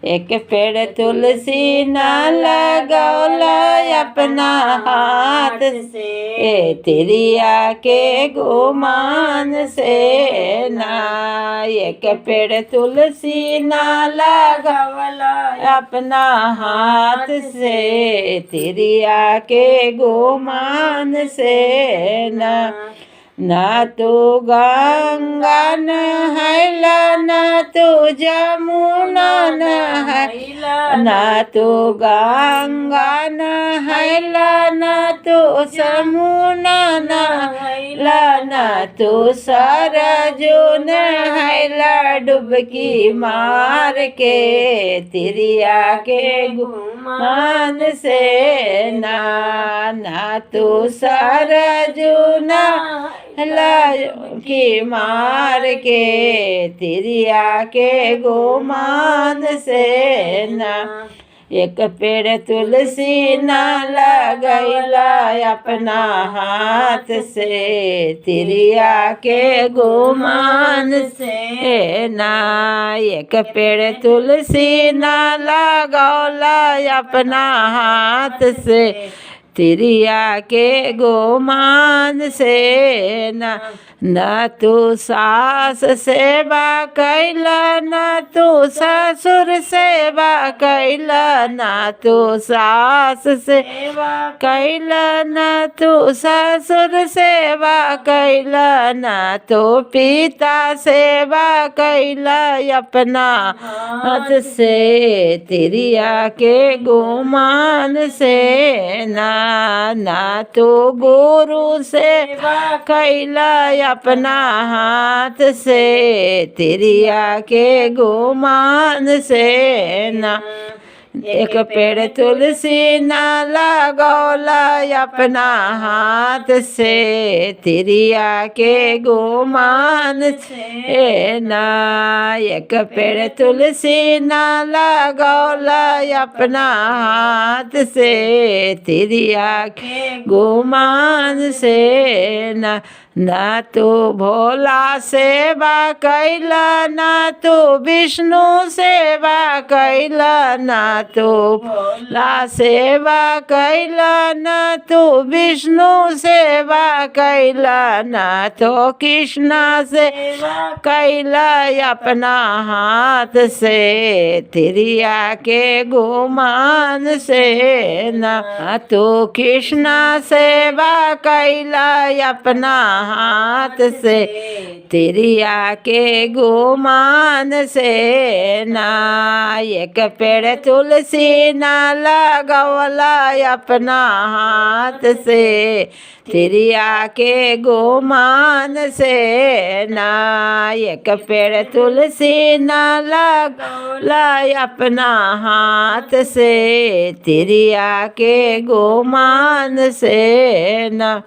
एक पेड़ तुलसी न लगौला अपना हाथ से, तिरिया के गुमान से ना। एक पेड़ तुलसी न लगौला अपना हाथ से, तिरिया के गुमान से ना। ना तो गंगा नहैला, ना तो जमुना नहैला, ना तो गंगा नहैला, ना तो समुना नहैला, ना तो सरजू नहैला। डुबकी मार के तिरिया के गुमान से ना। ना तो सरजू की मार के तिरिया के गुमान से ना। एक पेड़ तुलसी न लगैला अपना हाथ से, तिरिया के गुमान से ना। एक पेड़ तुलसी न लगौला अपना हाथ से, तिरिया के गुमान से ना। न तू सास सेवा कैला, न तू ससुर सेवा कैला, न तू सास सेवा कैला, न तू ससुर सेवा कैला, न तो पिता सेवा कैला अपना हाथ से, तिरिया के गुमान से ना। ना तो गुरु सेवा कैला अपना हाथ से, तिरिया के गुमान से ना। एक पेड़ तुलसी न लगौला अपना हाथ से, तिरिया के गुमान से ना। एक पेड़ तुलसी न लगौला अपना हाथ से, तिरिया के गुमान से ना। ना तो भोला सेवा कैला, ना तो विष्णु सेवा कैला, ना तो भोला सेवा कैला, ना तो विष्णु सेवा कैला, ना तो कृष्णा सेवा कैला अपना हाथ से, तिरिया के गुमान से ना। तो कृष्णा सेवा कैला अपना हाथ से, तिरिया के गुमान से ना। एक पेड़ तुलसी न लगौला अपना हाथ से, तिरिया के गुमान से ना। एक पेड़ तुलसी न लगौला अपना हाथ से, तिरिया के गुमान से ना।